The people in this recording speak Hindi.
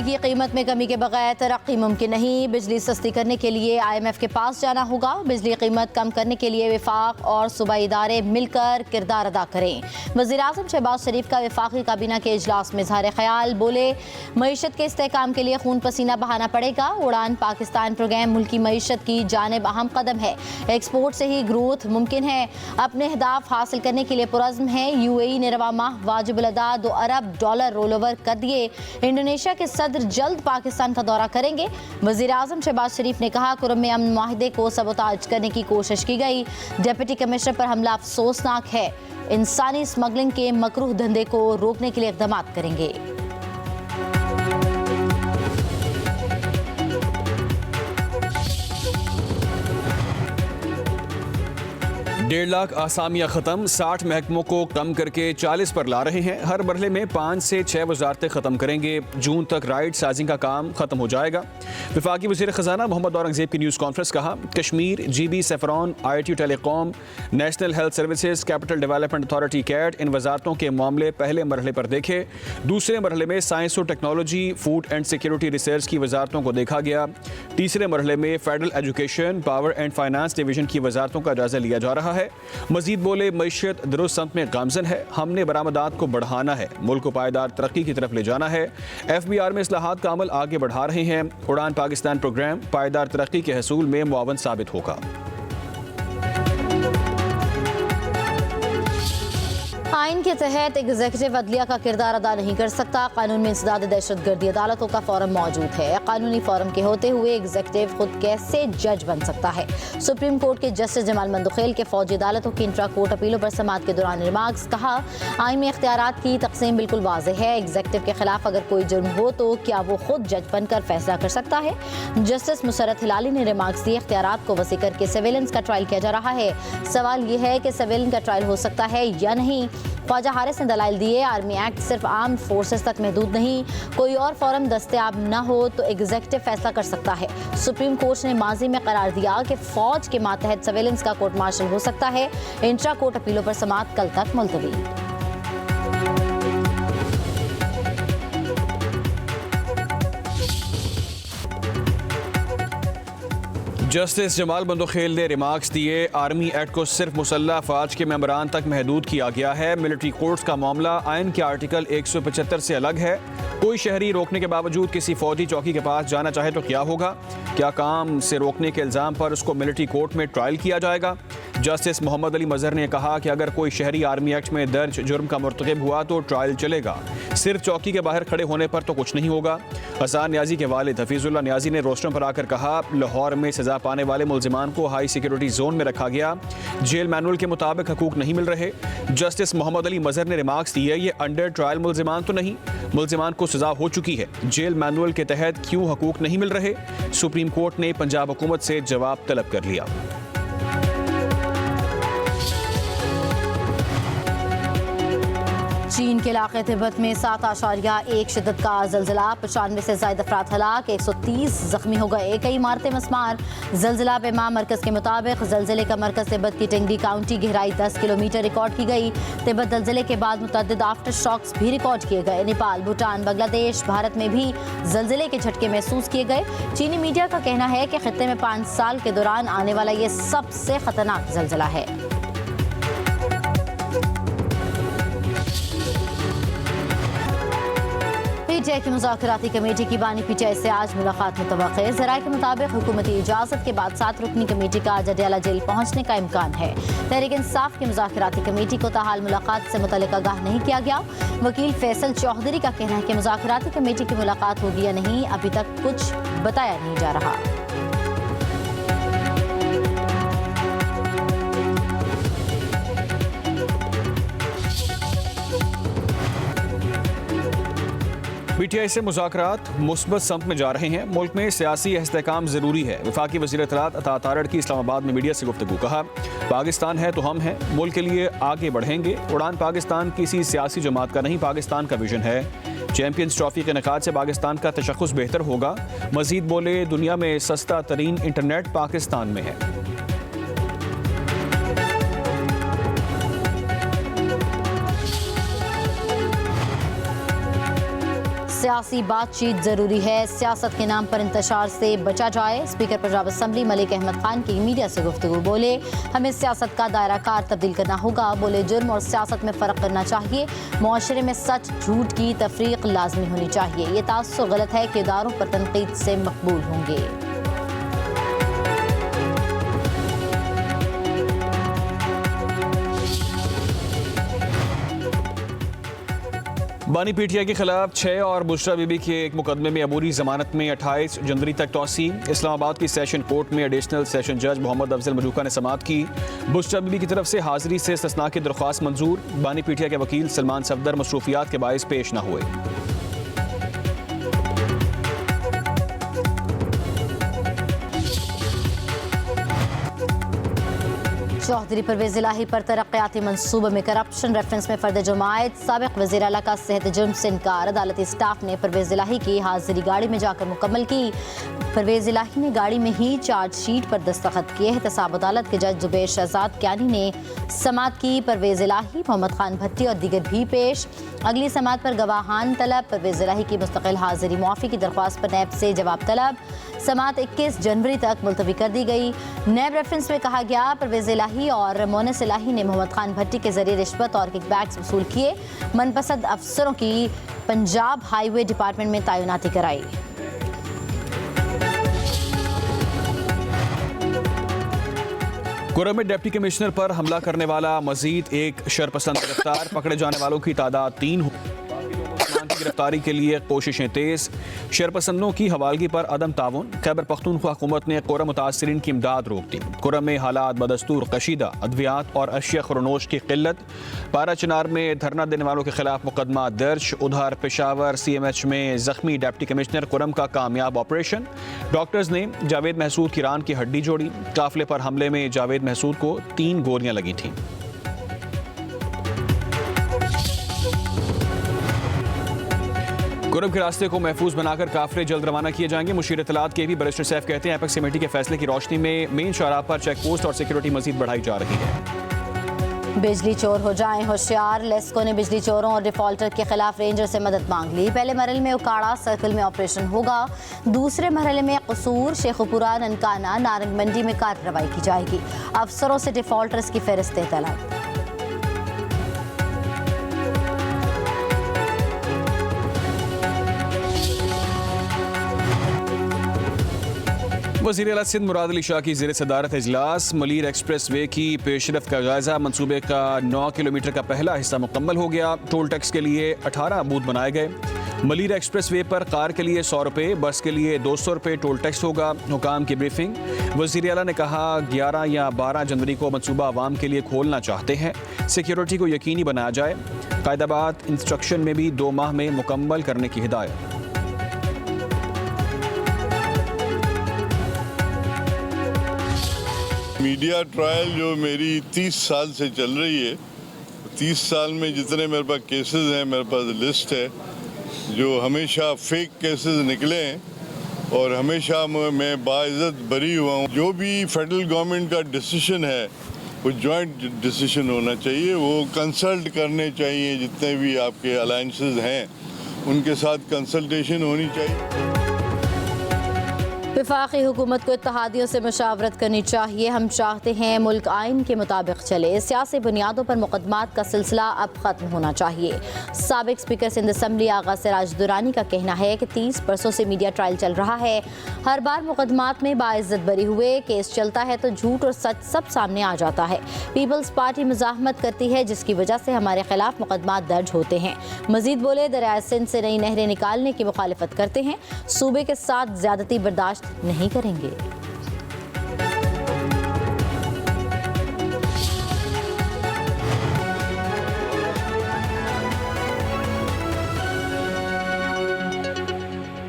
बिजली की कीमत में कमी के बगैर तरक्की मुमकिन नहीं। बिजली सस्ती करने के लिए IMF के पास जाना होगा। बिजली कीमत कम करने के लिए वफाक और सूबाई इदारे मिलकर किरदार अदा करें। वज़ीर-ए-आज़म शहबाज शरीफ का वफाकी काबीना के इजलास में इज़हार ख्याल। बोले, मईशत के इस्तेहकाम के लिए खून पसीना बहाना पड़ेगा। उड़ान पाकिस्तान प्रोग्राम मुल्की मईशत की जानिब अहम कदम है। एक्सपोर्ट से ही ग्रोथ मुमकिन है। अपने अहदाफ हासिल करने के लिए पुरज़्म है। UAE ने रवा माह वाजिबुल अदा $2 अरब रोल ओवर कर दिए। इंडोनेशिया के सदर जल्द पाकिस्तान का दौरा करेंगे। वज़ीर-ए-आज़म शहबाज शरीफ ने कहा, कुरम अमन माहिदे को सबोताज करने की कोशिश की गई। डिप्टी कमिश्नर पर हमला अफसोसनाक है। इंसानी स्मगलिंग के मकरूह धंधे को रोकने के लिए इक़दाम करेंगे। 1.5 लाख आसामियाँ ख़त्म, 60 महकमों को कम करके 40 पर ला रहे हैं। हर मरहले में 5 से 6 वजारतें ख़त्म करेंगे। जून तक राइट साजिंग का काम ख़त्म हो जाएगा। वफाकी वज़ीर ख़जाना मोहम्मद औरंगज़ेब की न्यूज़ कॉन्फ्रेंस। कहा, Kashmir, GB, saffron, ITU telecom, national health services, capital development authority कैट, इन वजारतों के मामले पहले मरहले पर देखे। दूसरे मरहले में साइंस और technology, food and security research की वजारतों को देखा गया। तीसरे मरहले में federal education, power and finance division की वजारतों का जायजा लिया जा रहा है। मजीद बोले, मईशत दुरुस्त समत में गामजन है। हमने बरामदात को बढ़ाना है, मुल्क को पायदार तरक्की की तरफ ले जाना है। FBR में इस्लाहात का अमल आगे बढ़ा रहे हैं। उड़ान पाकिस्तान प्रोग्राम पायदार तरक्की के हसूल में मुआवन साबित होगा। आइन के तहत एग्जीक्यूटिव अदलिया का किरदार अदा नहीं कर सकता। कानून में इंसदाद दहशतगर्दी अदालतों का फोरम मौजूद है। कानूनी फोरम के होते हुए एग्जीक्यूटिव खुद कैसे जज बन सकता है। सुप्रीम कोर्ट के जस्टिस जमाल मंदुखेल के फौजी अदालतों की इंट्रा कोर्ट अपीलों पर समाअत के दौरान रिमार्क्स। कहा, आइन में इख्तियारात की तकसीम बिल्कुल वाज़ेह है। एग्जीक्यूटिव के खिलाफ अगर कोई जुर्म हो तो क्या वो खुद जज बनकर फैसला कर सकता है। जस्टिस मुसरत हिलाली ने रिमार्क्स दिए, इख्तियारात को वसी करके सर्वेलेंस का ट्रायल किया जा रहा है। सवाल यह है कि सर्वेलेंस का ट्रायल हो सकता है या नहीं। ख्वाजा हारिस ने दलाइल दिए, आर्मी एक्ट सिर्फ आर्म्ड फोर्सेस तक महदूद नहीं। कोई और फोरम दस्तयाब न हो तो एग्जीक्यूटिव फैसला कर सकता है। सुप्रीम कोर्ट ने माजी में करार दिया कि फौज के मातहत सर्वेलेंस का कोर्ट मार्शल हो सकता है। इंट्रा कोर्ट अपीलों पर समाअत कल तक मुलतवी। जस्टिस जमाल मंदुखेल ने रिमार्क्स दिए, आर्मी एक्ट को सिर्फ मुसल्लह अफवाज के मेंबरान तक महदूद किया गया है। मिलिट्री कोर्ट्स का मामला आइन के आर्टिकल 175 से अलग है। कोई शहरी रोकने के बावजूद किसी फौजी चौकी के पास जाना चाहे तो क्या होगा? क्या काम से रोकने के इल्ज़ाम पर उसको मिलिट्री कोर्ट में ट्रायल किया जाएगा? जस्टिस मोहम्मद अली मजहर ने कहा कि अगर कोई शहरी आर्मी एक्ट में दर्ज जुर्म का मुर्तकिब हुआ तो ट्रायल चलेगा। सिर्फ चौकी के बाहर खड़े होने पर तो कुछ नहीं होगा। हसन न्याजी के वालिद हफीजुल्लाह न्याजी ने रोस्टम पर आकर कहा, लाहौर में सजा पाने वाले मुल्जिमान को हाई सिक्योरिटी जोन में रखा गया। जेल मैनुअल के मुताबिक हकूक नहीं मिल रहे। जस्टिस मोहम्मद अली मजहर ने रिमार्क्स दिए, ये अंडर ट्रायल मुल्जिमान तो नहीं, मुल्जिमान को सजा हो चुकी है। जेल मैनुअल के तहत क्यों हकूक नहीं मिल रहे? सुप्रीम कोर्ट ने पंजाब हुकूमत से जवाब तलब कर लिया। चीन के इलाके तिब्बत में 7.1 शिद्दत का ज़लज़ला, 95 से ज़ायद अफराद हलाक, 130 ज़ख्मी हो गए, कई इमारतें मस्मार। ज़लज़ला पेमा मरकज़ के मुताबिक ज़लज़ले का मरकज़ तिब्बत की टेंगडी काउंटी, गहराई 10 किलोमीटर रिकॉर्ड की गई। तिब्बत ज़लज़ले के बाद मुतअद्दिद आफ्टर शॉक्स भी रिकॉर्ड किए गए। नेपाल, भूटान, बांग्लादेश, भारत में भी ज़लज़ले के झटके महसूस किए गए। चीनी मीडिया का कहना है कि खित्ते में 5 साल के दौरान आने वाला ये सबसे खतरनाक ज़लज़ला है। PTI की मुज़ाकराती कमेटी की बानी PTI से आज मुलाकात मुतवक्किल। ज़राए के मुताबिक हुकूमती इजाज़त के बाद 7 रुकनी कमेटी का आज अडयाला जेल पहुँचने का इम्कान है। तहरीक इंसाफ की मुज़ाकराती कमेटी को ताहाल मुलाकात से मुतल्लिक़ आगाह नहीं किया गया। वकील फैसल चौधरी का कहना है कि मुज़ाकराती कमेटी की मुलाकात होगी या नहीं, अभी तक कुछ बताया नहीं जा रहा। PTI से मुज़ाकरात मुस्बत समत में जा रहे हैं। मुल्क में सियासी इस्तेहकाम ज़रूरी है। वफाकी वज़ीर इत्तलात अता तारड़ की इस्लामाबाद में मीडिया से गुफ्तगू। कहा, पाकिस्तान है तो हम हैं, मुल्क के लिए आगे बढ़ेंगे। उड़ान पाकिस्तान किसी सियासी जमात का नहीं, पाकिस्तान का विजन है। चैंपियंस ट्रॉफी के इनेकाद से पाकिस्तान का तशख़्ख़ुस बेहतर होगा। मज़ीद बोले, दुनिया में सस्ता तरीन इंटरनेट पाकिस्तान में है। सियासी बातचीत जरूरी है, सियासत के नाम पर इंतशार से बचा जाए। स्पीकर पंजाब असम्बली मलिक अहमद खान की मीडिया से गुफ्तगू। बोले, हमें सियासत का दायरा कार तब्दील करना होगा। बोले, जुर्म और सियासत में फ़र्क करना चाहिए। मुआशरे में सच झूठ की तफरीक लाजमी होनी चाहिए। ये तासुर गलत है कि इदारों पर तनकीद से मकबूल होंगे। बानी पीटिया के खिलाफ 6 और बुशरा बीबी के एक मुकदमे में अबूरी जमानत में 28 जनवरी तक तौसी। इस्लामाबाद की सेशन कोर्ट में एडिशनल सेशन जज मोहम्मद अफजल मजूका ने समाअत की। बुशरा बीबी की तरफ से हाजिरी से इस्तिस्ना की दरख्वास्त मंजूर। बानी पीटिया के वकील सलमान सफदर मसरूफियात के बाइस पेश न हुए। चौधरी परवेज इलाही पर तरक्याती मंसूबे में करप्शन रेफरेंस में फर्द जुमायत। साबिक वज़ीर आला का सेहत जुर्म से इनकार। अदालती स्टाफ ने परवेज इलाही की हाजिरी गाड़ी में जाकर मुकम्मल की। परवेज इलाही ने गाड़ी में ही चार्जशीट पर दस्तखत किए। एहतसाब अदालत के जज जुबैर शहजाद क्यानी ने समाअत की। परवेज इलाही, मोहम्मद खान भट्टी और दीगर भी पेश। अगली समाअत पर गवाहान तलब। परवेज इलाही की मुस्तकिल हाजिरी मुआफ़ी की दरख्वास्त पर नैब से जवाब तलब। समाअत 21 जनवरी तक मुलतवी कर दी गई। नैब रेफरेंस में कहा गया, परवेज इलाही और मोनस इलाही ने मोहम्मद खान भट्टी के जरिए रिश्वत और किकबैक्स वसूल किए। मनपसंद अफसरों की पंजाब हाईवे डिपार्टमेंट में तैनाती कराई। कुरम में डिप्टी कमिश्नर पर हमला करने वाला मजीद एक शरपसंद गिरफ्तार। पकड़े जाने वालों की तादाद 3 हो। की गिरफ्तारी के लिए कोशिशें तेज। शरपसंदों की हवालगी पर अदम ताउन। खैबर पख्तूनख्वा हुकूमत ने कुरम मुतासरीन की इमदाद रोक दी। कुरम में हालात बदस्तूर कशीदा। अद्वियात और अशिया खुरनोश की किल्लत। पारा चिनार में धरना देने वालों के खिलाफ मुकदमा दर्ज। उधर पेशावर CMH में जख्मी डिप्टी कमिश्नर कुरम का कामयाब ऑपरेशन। डॉक्टर्स ने जावेद महसूद की रान की हड्डी जोड़ी। काफिले पर हमले में जावेद महसूद को 3 गोलियां लगी थीं। कुरम के रास्ते को महफूज बनाकर काफिले जल्द रवाना किए जाएंगे। मुशीर इत्तलात के भी बैरिस्टर सैफ कहते हैं, एपेक्स कमेटी के फैसले की रोशनी में मेन शाहराह पर चेक पोस्ट और सिक्योरिटी मजीद बढ़ाई जा रही है। बिजली चोर हो जाएं होशियार। लेस्को ने बिजली चोरों और डिफॉल्टर के खिलाफ रेंजर से मदद मांग ली। पहले मरहले में उकाड़ा सर्कल में ऑपरेशन होगा। दूसरे मरहले में कसूर, शेखुपुरा, ननकाना, नारंग मंडी में कार्रवाई की जाएगी। अफसरों से डिफॉल्टर्स की फहरिस्तें तलब। वज़ीर आला सिंध मुराद अली शाह की ज़ेर सदारत इजलास। मलीर एक्सप्रेस वे की पेशरफ का जायजा। मनसूबे का 9 किलोमीटर का पहला हिस्सा मुकम्मल हो गया। टोल टैक्स के लिए 18 बूथ बनाए गए। मलीर एक्सप्रेस वे पर कार के लिए 100 रुपये, बस के लिए 200 रुपये टोल टैक्स होगा। हुकाम की ब्रीफिंग। वज़ीर आला ने कहा, 11 या 12 जनवरी को मनसूबा आवाम के लिए खोलना चाहते हैं। सिक्योरिटी को यकीनी बनाया जाए। कायदाबाद इंस्ट्रक्शन में भी 2 माह में मुकम्मल करने की हिदायत। मीडिया ट्रायल जो मेरी 30 साल से चल रही है, 30 साल में जितने मेरे पास केसेस हैं, मेरे पास लिस्ट है, जो हमेशा फेक केसेस निकले हैं और हमेशा मैं बाइज्जत बरी हुआ हूँ। जो भी फेडरल गवर्नमेंट का डिसीजन है वो जॉइंट डिसीजन होना चाहिए। वो कंसल्ट करने चाहिए, जितने भी आपके अलायंसेस हैं उनके साथ कंसल्टेशन होनी चाहिए। वफाकी हुकूमत को इत्तेहादियों से मशावरत करनी चाहिए। हम चाहते हैं मुल्क आइन के मुताबिक चले। सियासी बुनियादों पर मुकदमात का सिलसिला अब खत्म होना चाहिए। साबिक स्पीकर सिंध असम्बली आगा सिराज दुरानी का कहना है कि 30 बरसों से मीडिया ट्रायल चल रहा है। हर बार मुकदमात में बाइज्जत बरी हुए। केस चलता है तो झूठ और सच सब सामने आ जाता है। पीपल्स पार्टी मुजाहमत करती है, जिसकी वजह से हमारे खिलाफ मुकदमात दर्ज होते हैं। मजीद बोले, दरियाए सिंध से नई नहरें निकालने की मुखालिफत करते हैं। सूबे के साथ ज्यादती बर्दाश्त नहीं करेंगे।